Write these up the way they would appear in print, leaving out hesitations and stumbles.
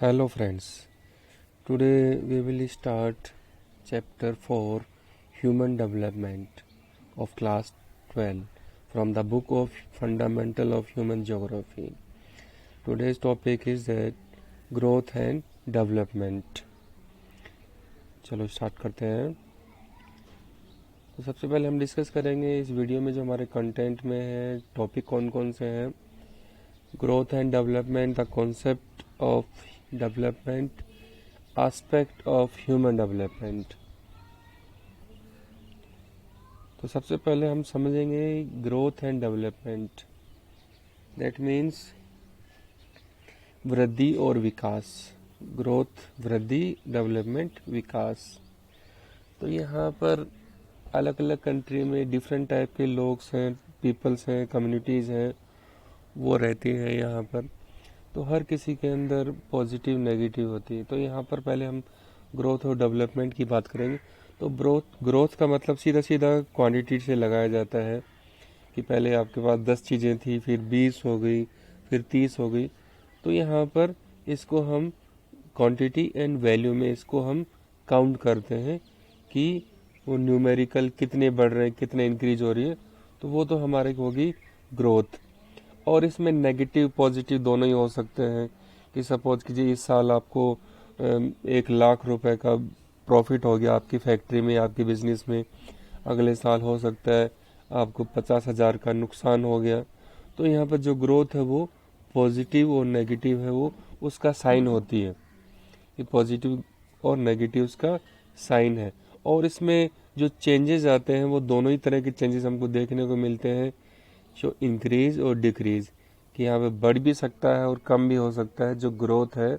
Hello friends, today we will start chapter 4 Human Development of class 12 from the book of Fundamental of Human Geography. Today's topic is that growth and development. चलो start करते हैं। तो सबसे पहले हम discuss करेंगे इस video में जो हमारे कंटेंट में है टॉपिक कौन कौन से हैं। Growth and development, the concept of development, aspect of human development. तो सबसे पहले हम समझेंगे growth and development. That means वृद्धि और विकास। ग्रोथ वृद्धि, डेवलपमेंट विकास। तो यहाँ पर अलग अलग कंट्री में डिफरेंट टाइप के लोग हैं, पीपल्स हैं, कम्युनिटीज़ हैं, वो रहती हैं यहाँ पर। तो हर किसी के अंदर पॉजिटिव नेगेटिव होती है। तो यहाँ पर पहले हम ग्रोथ और डेवलपमेंट की बात करेंगे। तो ग्रोथ का मतलब सीधा सीधा क्वांटिटी से लगाया जाता है कि पहले आपके पास 10 चीज़ें थी, फिर 20 हो गई, फिर 30 हो गई। तो यहाँ पर इसको हम क्वांटिटी एंड वैल्यू में इसको हम काउंट करते हैं कि वो न्यूमेरिकल कितने बढ़ रहे हैं, कितने इंक्रीज हो रही है। तो वो तो हमारे होगी ग्रोथ। और इसमें नेगेटिव पॉजिटिव दोनों ही हो सकते हैं कि सपोज कीजिए इस साल आपको 1 लाख रुपए का प्रॉफिट हो गया आपकी फैक्ट्री में, आपकी बिजनेस में। अगले साल हो सकता है आपको 50,000 का नुकसान हो गया। तो यहाँ पर जो ग्रोथ है वो पॉजिटिव और नेगेटिव है, वो उसका साइन होती है कि पॉजिटिव और नेगेटिव उसका साइन है। और इसमें जो चेंजेस आते हैं वो दोनों ही तरह के चेंजेस हमको देखने को मिलते हैं, जो इंक्रीज और डिक्रीज, कि यहाँ पे बढ़ भी सकता है और कम भी हो सकता है जो ग्रोथ है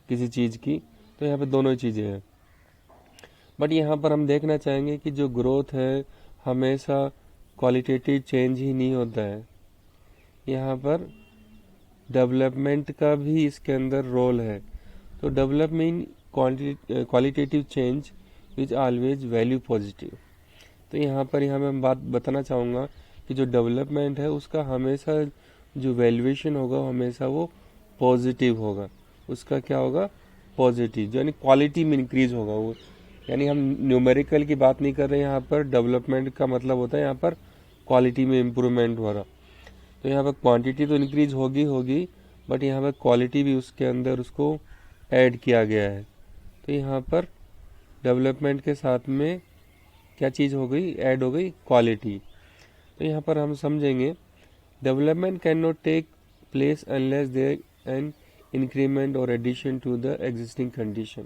किसी चीज़ की। तो यहाँ पे दोनों ही चीज़ें हैं। बट यहाँ पर हम देखना चाहेंगे कि जो ग्रोथ है हमेशा क्वालिटेटिव चेंज ही नहीं होता है। यहाँ पर डेवलपमेंट का भी इसके अंदर रोल है। तो development qualitative change is always value positive. तो यहाँ पर मैं बात बताना चाहूँगा कि जो डेवलपमेंट है उसका हमेशा जो वैल्यूएशन होगा हमेशा वो पॉजिटिव होगा। उसका क्या होगा? पॉजिटिव, यानी क्वालिटी में इंक्रीज होगा वो। यानी हम न्यूमेरिकल की बात नहीं कर रहे हैं यहाँ पर। डेवलपमेंट का मतलब होता है यहाँ पर क्वालिटी में इम्प्रूवमेंट हो रहा। तो यहाँ पर क्वांटिटी तो इंक्रीज होगी बट यहाँ पर क्वालिटी भी उसके अंदर उसको ऐड किया गया है। तो यहाँ पर डेवलपमेंट के साथ में क्या चीज़ हो गई? ऐड हो गई क्वालिटी। तो यहाँ पर हम समझेंगे development can not take place unless there an increment और addition to the existing condition.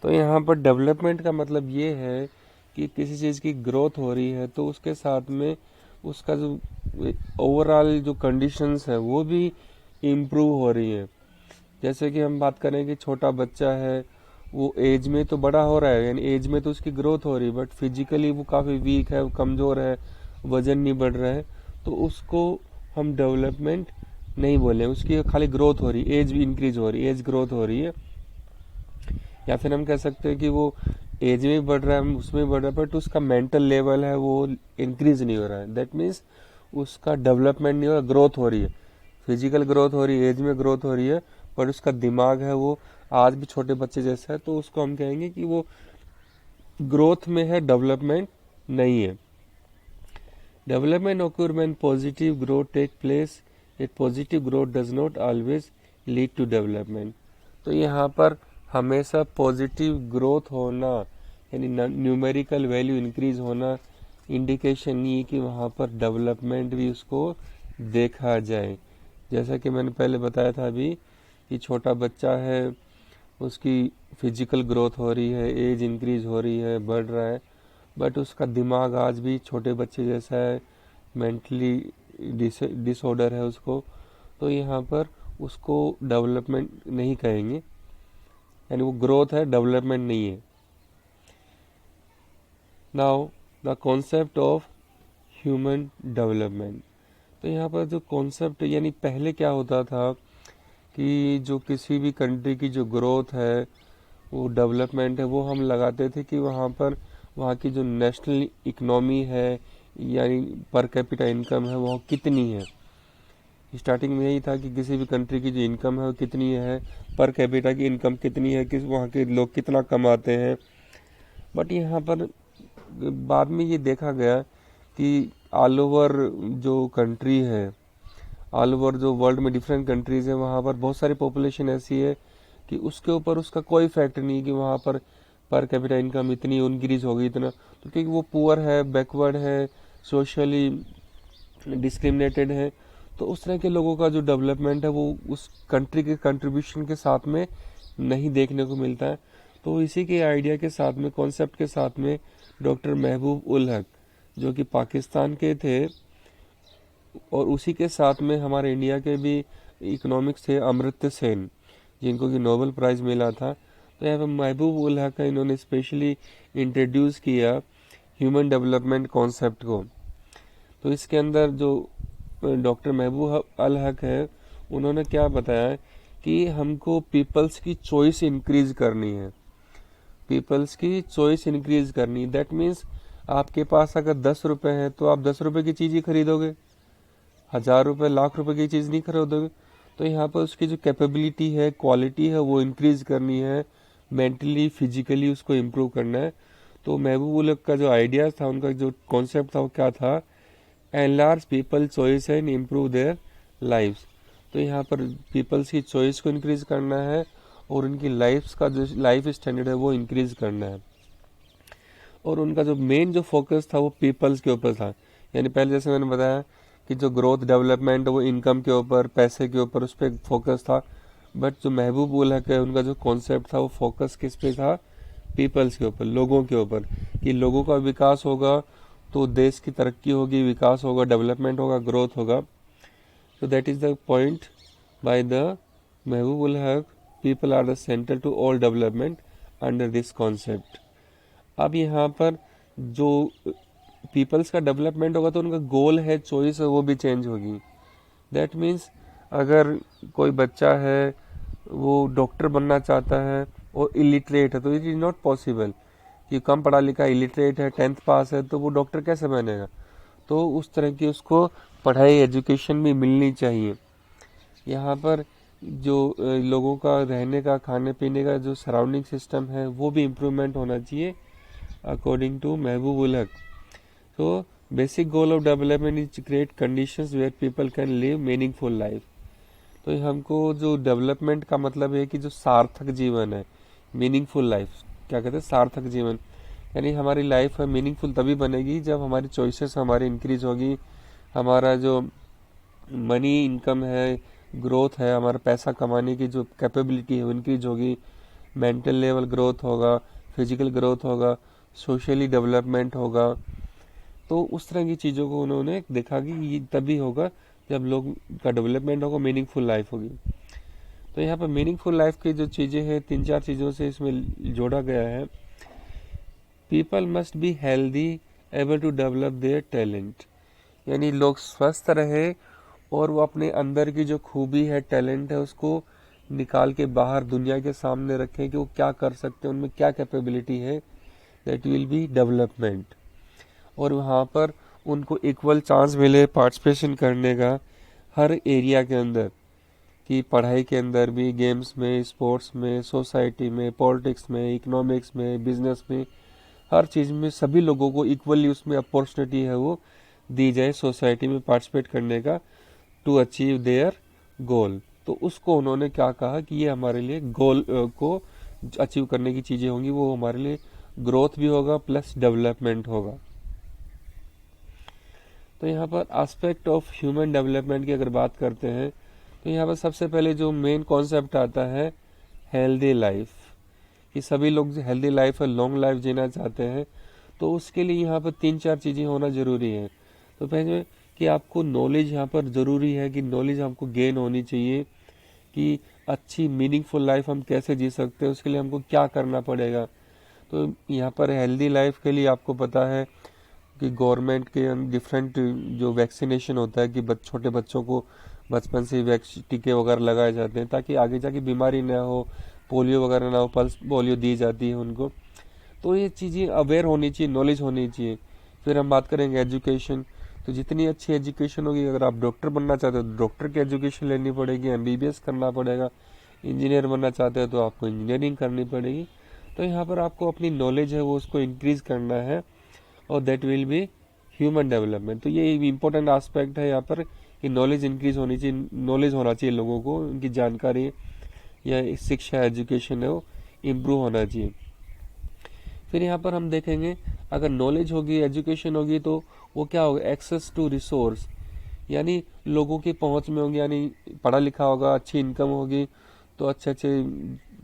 तो यहाँ पर डेवलपमेंट का मतलब ये है कि किसी चीज़ की ग्रोथ हो रही है तो उसके साथ में उसका जो ओवरऑल जो कंडीशंस है वो भी इम्प्रूव हो रही है। जैसे कि हम बात करें कि छोटा बच्चा है, वो एज में तो बड़ा हो रहा है, यानी एज में तो उसकी ग्रोथ हो रही है, बट फिजिकली वो काफ़ी वीक है, वो कमज़ोर है, वजन नहीं बढ़ रहा है। तो उसको हम डेवलपमेंट नहीं बोले, उसकी खाली ग्रोथ हो रही है, एज भी इंक्रीज हो रही है, एज ग्रोथ हो रही है। या फिर हम कह सकते हैं कि वो एज में बढ़ रहा है, उसमें बढ़ रहा है, बट उसका मेंटल लेवल है वो इंक्रीज नहीं हो रहा है। दैट मीन्स उसका डेवलपमेंट नहीं हो रहा, ग्रोथ हो रही है। फिजिकल ग्रोथ हो रही है, एज में ग्रोथ हो रही है, पर उसका दिमाग है वो आज भी छोटे बच्चे जैसा है। तो उसको हम कहेंगे कि वो ग्रोथ में है, डेवलपमेंट नहीं है। Development occur when positive growth take place. Yet positive growth does not always lead to development. तो यहाँ पर हमेशा पॉजिटिव ग्रोथ होना यानी न्यूमेरिकल वैल्यू इंक्रीज होना इंडिकेशन नहीं है कि वहाँ पर डेवलपमेंट भी उसको देखा जाए। जैसा कि मैंने पहले बताया था अभी कि छोटा बच्चा है, उसकी फिजिकल ग्रोथ हो रही है, एज इंक्रीज हो रही है, बढ़ रहा है, बट उसका दिमाग आज भी छोटे बच्चे जैसा है, मेंटली डिसऑर्डर है उसको। तो यहाँ पर उसको डेवलपमेंट नहीं कहेंगे, यानी वो ग्रोथ है, डेवलपमेंट नहीं है। Now the concept of human development. तो यहाँ पर जो कॉन्सेप्ट, यानी पहले क्या होता था कि जो किसी भी कंट्री की जो ग्रोथ है, वो डेवलपमेंट है, वो हम लगाते थे कि वहाँ की जो नेशनल इकोनॉमी है यानी पर कैपिटा इनकम है वो कितनी है। स्टार्टिंग में यही था कि किसी भी कंट्री की जो इनकम है वो कितनी है, पर कैपिटा की इनकम कितनी है, किस वहाँ के लोग कितना कमाते हैं। बट यहाँ पर बाद में ये देखा गया कि ऑल ओवर जो कंट्री है, ऑल ओवर जो वर्ल्ड में डिफरेंट कंट्रीज है, वहाँ पर बहुत सारी पॉपुलेशन ऐसी है कि उसके ऊपर उसका कोई इफेक्ट नहीं कि वहाँ पर कैपिटा इनकम इतनी इंक्रीज हो गई इतना, तो क्योंकि वो पुअर है, बैकवर्ड है, सोशली डिस्क्रिमिनेटेड है, तो उस तरह के लोगों का जो डेवलपमेंट है वो उस कंट्री के कंट्रीब्यूशन के साथ में नहीं देखने को मिलता है। तो इसी के आइडिया के साथ में, कॉन्सेप्ट के साथ में, डॉक्टर महबूब उल हक जो कि पाकिस्तान के थे, और उसी के साथ में हमारे इंडिया के भी इकोनॉमिक्स थे अमर्त्य सेन, जिनको कि नोबेल प्राइज़ मिला था। तो यहाँ पर महबूब उल हक का इन्होंने स्पेशली इंट्रोड्यूस किया ह्यूमन डेवलपमेंट कॉन्सेप्ट को। तो इसके अंदर जो डॉक्टर महबूब उल हक है, उन्होंने क्या बताया कि हमको पीपल्स की चॉइस इंक्रीज करनी है, पीपल्स की चॉइस इंक्रीज करनी। दैट मीन्स आपके पास अगर 10 रुपए हैं तो आप 10 रुपए की चीज़ ही खरीदोगे, 1000 रुपए, लाख रुपए की चीज़ नहीं खरीदोगे। तो यहाँ पर उसकी जो कैपेबिलिटी है, क्वालिटी है, वो इंक्रीज करनी है, मेंटली फिजिकली उसको इम्प्रूव करना है। तो महबूब उल हक का जो आइडिया था, उनका जो कॉन्सेप्ट था वो क्या था, enlarge people choice and improve their lifes. तो यहाँ पर पीपल्स की चॉइस को इंक्रीज करना है और उनकी लाइफ्स का जो लाइफ स्टैंडर्ड है वो इंक्रीज करना है। और उनका जो मेन जो फोकस था वो पीपल्स के ऊपर था। यानी पहले जैसे मैंने बताया कि जो ग्रोथ डेवलपमेंट है वो इनकम के ऊपर, पैसे के ऊपर, उस पर फोकस था। बट जो महबूब उल हक है, उनका जो कॉन्सेप्ट था वो फोकस किस पे था, पीपल्स के ऊपर, लोगों के ऊपर, कि लोगों का विकास होगा तो देश की तरक्की होगी, विकास होगा, डेवलपमेंट होगा, ग्रोथ होगा। So that is the point by the Mehboob ul Haq, people are the center to all development under this concept। अब यहाँ पर जो पीपल्स का डेवलपमेंट होगा तो उनका गोल है, चॉइस है, वो भी चेंज होगी। दैट मीन्स अगर कोई बच्चा है वो डॉक्टर बनना चाहता है और इलिटरेट है, तो इट इज़ नॉट पॉसिबल कि कम पढ़ा लिखा इलिटरेट है, 10th पास है, तो वो डॉक्टर कैसे बनेगा। तो उस तरह की उसको पढ़ाई, एजुकेशन भी मिलनी चाहिए। यहाँ पर जो लोगों का रहने का, खाने पीने का जो सराउंडिंग सिस्टम है वो भी इम्प्रूवमेंट होना चाहिए अकॉर्डिंग टू महबूब उल हक। तो basic goal of development is create conditions where people can live meaningful life. तो हमको जो डेवलपमेंट का मतलब है कि जो सार्थक जीवन है, मीनिंगफुल लाइफ क्या कहते हैं, सार्थक जीवन, यानी हमारी लाइफ है मीनिंगफुल तभी बनेगी जब हमारी चॉइसेस हमारी इंक्रीज होगी, हमारा जो मनी इनकम है, ग्रोथ है, हमारा पैसा कमाने की जो कैपेबिलिटी है वो इंक्रीज होगी, मेंटल लेवल ग्रोथ होगा, फिजिकल ग्रोथ होगा, सोशली डेवलपमेंट होगा। तो उस तरह की चीज़ों को उन्होंने देखा कि ये तभी होगा जब लोग का डेवलपमेंट होगा, मीनिंगफुल लाइफ होगी। तो यहाँ पर मीनिंगफुल लाइफ की जो चीज़ें हैं, 3-4 चीज़ों से इसमें जोड़ा गया है। People must be healthy, able to develop their talent, यानी लोग स्वस्थ रहे और वो अपने अंदर की जो खूबी है, टैलेंट है, उसको निकाल के बाहर दुनिया के सामने रखें कि वो क्या कर सकते हैं, उनमें क्या कैपेबिलिटी है। That will be development. और वहाँ पर उनको इक्वल चांस मिले पार्टिसिपेशन करने का हर एरिया के अंदर, कि पढ़ाई के अंदर भी, गेम्स में, स्पोर्ट्स में, सोसाइटी में, पॉलिटिक्स में, इकोनॉमिक्स में, बिजनेस में, हर चीज़ में सभी लोगों को इक्वली उसमें अपॉर्चुनिटी है वो दी जाए सोसाइटी में पार्टिसिपेट करने का, टू अचीव देयर गोल। तो उसको उन्होंने क्या कहा कि ये हमारे लिए गोल को अचीव करने की चीज़ें होंगी, वो हमारे लिए ग्रोथ भी होगा प्लस डेवलपमेंट होगा। तो यहाँ पर एस्पेक्ट ऑफ ह्यूमन डेवलपमेंट की अगर बात करते हैं तो यहाँ पर सबसे पहले जो मेन कॉन्सेप्ट आता है हेल्दी लाइफ, कि सभी लोग जो हेल्दी लाइफ है, लॉन्ग लाइफ जीना चाहते हैं, तो उसके लिए यहाँ पर 3-4 चीज़ें होना ज़रूरी है। तो पहले कि आपको नॉलेज यहाँ पर ज़रूरी है, कि नॉलेज हमको गेन होनी चाहिए कि अच्छी मीनिंगफुल लाइफ हम कैसे जी सकते हैं, उसके लिए हमको क्या करना पड़ेगा। तो यहाँ पर हेल्दी लाइफ के लिए आपको पता है कि गवर्नमेंट के डिफरेंट जो वैक्सीनेशन होता है कि छोटे बच्चों को बचपन से टीके वगैरह लगाए जाते हैं ताकि आगे जाके बीमारी ना हो, पोलियो वगैरह ना हो, पल्स पोलियो दी जाती है उनको। तो ये चीज़ें अवेयर होनी चाहिए, नॉलेज होनी चाहिए। फिर हम बात करेंगे एजुकेशन, तो जितनी अच्छी एजुकेशन होगी, अगर आप डॉक्टर बनना चाहते हो तो डॉक्टर की एजुकेशन लेनी पड़ेगी, एमबीबीएस करना पड़ेगा, इंजीनियर बनना चाहते हो तो आपको इंजीनियरिंग करनी पड़ेगी। तो यहाँ पर आपको अपनी नॉलेज है वो उसको इंक्रीज करना है, और that will be human development. तो ये इम्पोर्टेंट एस्पेक्ट है यहाँ पर कि नॉलेज इंक्रीज होनी चाहिए, नॉलेज होना चाहिए लोगों को, उनकी जानकारी या शिक्षा एजुकेशन है वो इम्प्रूव होना चाहिए। फिर यहाँ पर हम देखेंगे अगर नॉलेज होगी, एजुकेशन होगी, तो वो क्या होगा, एक्सेस टू रिसोर्स, यानी लोगों की पहुंच में होगी, यानी पढ़ा लिखा होगा, अच्छी इनकम होगी, तो अच्छे अच्छे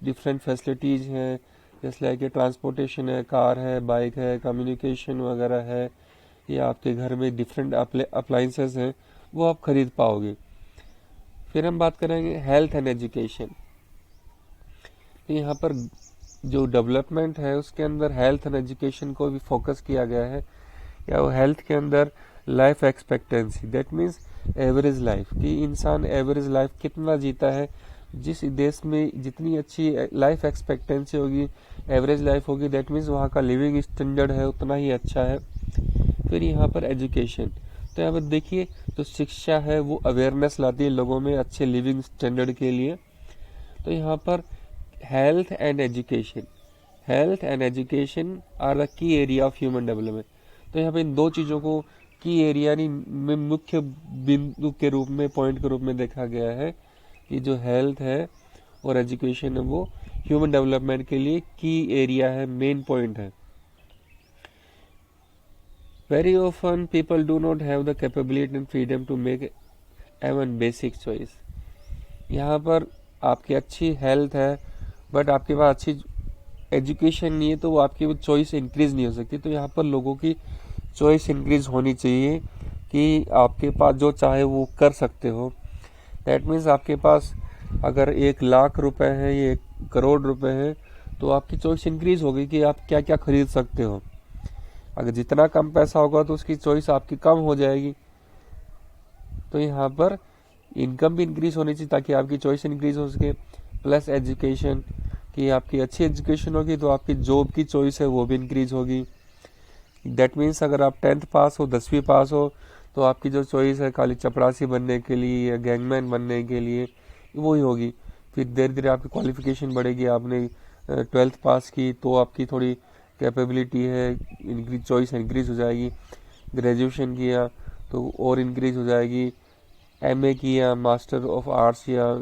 डिफरेंट फैसिलिटीज़ हैं, जैसे लाइक ट्रांसपोर्टेशन है, कार है, बाइक है, कम्युनिकेशन वगैरह है, या आपके घर में डिफरेंट अप्लाइंसेस हैं, वो आप खरीद पाओगे। फिर हम बात करेंगे हेल्थ एंड एजुकेशन। तो यहाँ पर जो डेवलपमेंट है उसके अंदर हेल्थ एंड एजुकेशन को भी फोकस किया गया है, या वो हेल्थ के अंदर life expectancy, that means average life, कि इंसान एवरेज लाइफ कितना जीता है। जिस देश में जितनी अच्छी लाइफ एक्सपेक्टेंसी होगी, एवरेज लाइफ होगी, दैट मीन्स वहाँ का लिविंग स्टैंडर्ड है उतना ही अच्छा है। फिर यहाँ पर एजुकेशन, तो यहाँ पर देखिए तो शिक्षा है वो अवेयरनेस लाती है लोगों में अच्छे लिविंग स्टैंडर्ड के लिए। तो यहाँ पर health and education, health and education are the key area of human development. तो यहाँ पे इन दो चीज़ों को की एरिया में मुख्य बिंदु के रूप में, पॉइंट के रूप में देखा गया है कि जो हेल्थ है और एजुकेशन है वो ह्यूमन डेवलपमेंट के लिए की एरिया है, मेन पॉइंट है। Very often people do not have the capability and freedom to make even basic choice. यहाँ पर आपकी अच्छी हेल्थ है बट आपके पास अच्छी एजुकेशन नहीं है, तो वो आपकी वो चॉइस इंक्रीज नहीं हो सकती। तो यहाँ पर लोगों की चॉइस इंक्रीज होनी चाहिए कि आपके पास जो चाहे वो कर सकते हो। दैट मीन्स आपके पास अगर 1,00,000 रुपए है या 1,00,00,000 रुपए है, तो आपकी चॉइस इंक्रीज होगी कि आप क्या क्या खरीद सकते हो। अगर जितना कम पैसा होगा तो उसकी चॉइस आपकी कम हो जाएगी। तो यहाँ पर इनकम भी इंक्रीज होनी चाहिए ताकि आपकी चॉइस इंक्रीज हो सके, प्लस एजुकेशन, कि आपकी अच्छी एजुकेशन होगी तो आपकी जॉब की चॉइस है वो भी इंक्रीज होगी। दैट मीन्स अगर आप 10th पास हो, 10वीं पास हो, तो आपकी जो चॉइस है खाली चपरासी बनने के लिए या गैंगमैन बनने के लिए वही होगी। फिर धीरे धीरे आपकी क्वालिफिकेशन बढ़ेगी, आपने 12th पास की तो आपकी थोड़ी कैपेबिलिटी है, इंक्रीज चॉइस इंक्रीज हो जाएगी। ग्रेजुएशन किया तो और इंक्रीज हो जाएगी। एमए किया, मास्टर ऑफ आर्ट्स या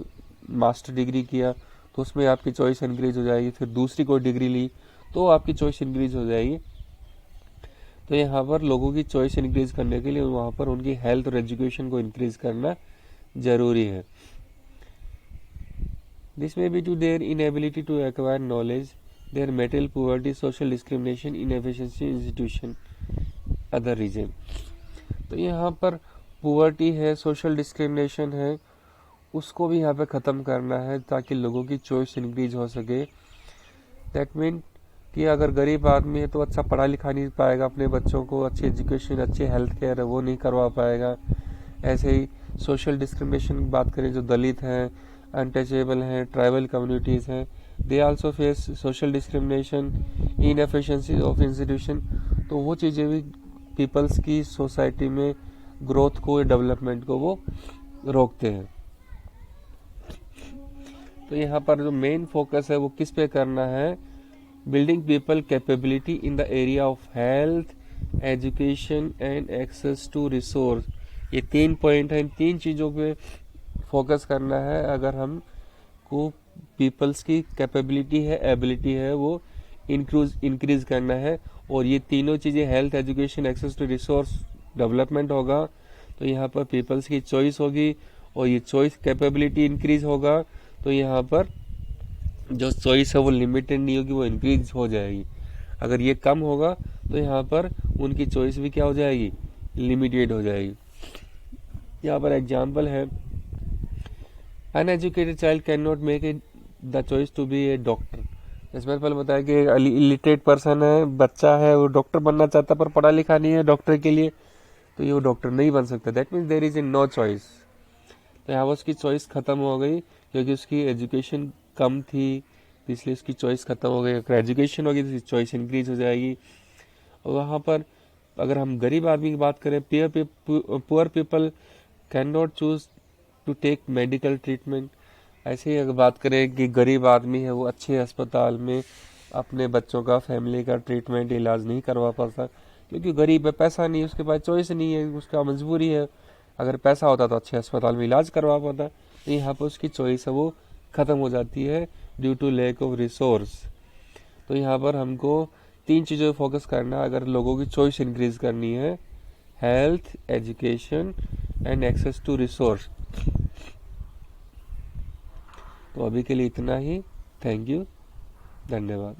मास्टर डिग्री किया तो उसमें आपकी चॉइस इंक्रीज हो जाएगी। फिर दूसरी कोई डिग्री ली तो आपकी चॉइस इंक्रीज हो जाएगी। तो यहाँ पर लोगों की चॉइस इंक्रीज करने के लिए वहाँ पर उनकी हेल्थ और एजुकेशन को इंक्रीज करना जरूरी है। This may be to their inability to acquire knowledge, their metal poverty, social discrimination, inefficiency institution, other reason. तो यहाँ पर पुअर्टी है, सोशल डिस्क्रिमिनेशन है, उसको भी यहाँ पे ख़त्म करना है ताकि लोगों की चॉइस इंक्रीज हो सके। दैट मीन कि अगर गरीब आदमी है तो अच्छा पढ़ा लिखा नहीं पाएगा, अपने बच्चों को अच्छी एजुकेशन, अच्छी हेल्थ केयर है वो नहीं करवा पाएगा। ऐसे ही सोशल डिस्क्रिमिनेशन की बात करें, जो दलित हैं, अनटचेबल हैं, ट्राइबल कम्युनिटीज़ हैं, they also face social discrimination, inefficiency of institution. तो वो चीज़ें भी पीपल्स की सोसाइटी में ग्रोथ को, डेवलपमेंट को वो रोकते हैं। तो यहाँ पर जो मेन फोकस है वो किस पे करना है, building people capability in the area of health, education and access to resource. ये 3 पॉइंट है, इन 3 चीज़ों पे फोकस करना है। अगर हम को पीपल्स की कैपेबिलिटी है, एबिलिटी है वो इंक्रीज करना है, और ये तीनों चीज़ें health, education, access to resource, development होगा, तो यहाँ पर पीपल्स की चॉइस होगी और ये चॉइस कैपेबिलिटी इंक्रीज होगा। तो यहाँ पर जो चॉइस है वो लिमिटेड नहीं होगी, वो इंक्रीज हो जाएगी। अगर ये कम होगा तो यहाँ पर उनकी चॉइस भी क्या हो जाएगी, लिमिटेड हो जाएगी। यहाँ पर एग्जाम्पल है, uneducated child can not make the choice to be a doctor. इसमें पहले बताया कि इलिटरेट पर्सन है, बच्चा है, वो डॉक्टर बनना चाहता पर पढ़ा लिखा नहीं है डॉक्टर के लिए, तो ये वो डॉक्टर नहीं बन सकता। That means there is a no choice. तो यहाँ पर उसकी चॉइस खत्म हो गई क्योंकि उसकी एजुकेशन कम थी, तो इसलिए उसकी चॉइस खत्म हो गई। अगर एजुकेशन होगी तो उसकी चॉइस इंक्रीज हो जाएगी। और वहाँ पर अगर हम गरीब आदमी की बात करें, poor people can not choose to take medical treatment. ऐसे ही अगर बात करें कि गरीब आदमी है वो अच्छे अस्पताल में अपने बच्चों का, फैमिली का ट्रीटमेंट, इलाज नहीं करवा पाता, क्योंकि गरीब है, पैसा नहीं है, उसके पास चॉइस नहीं है, उसका मजबूरी है। अगर पैसा होता तो अच्छे अस्पताल में इलाज करवा पाता, तो यहाँ पर उसकी चॉइस है वो ख़त्म हो जाती है due to lack of resource. तो यहाँ पर हमको 3 चीज़ों पर फोकस करना है अगर लोगों की चॉइस इंक्रीज करनी है: health, education and access to resource. तो अभी के लिए इतना ही। थैंक यू, धन्यवाद।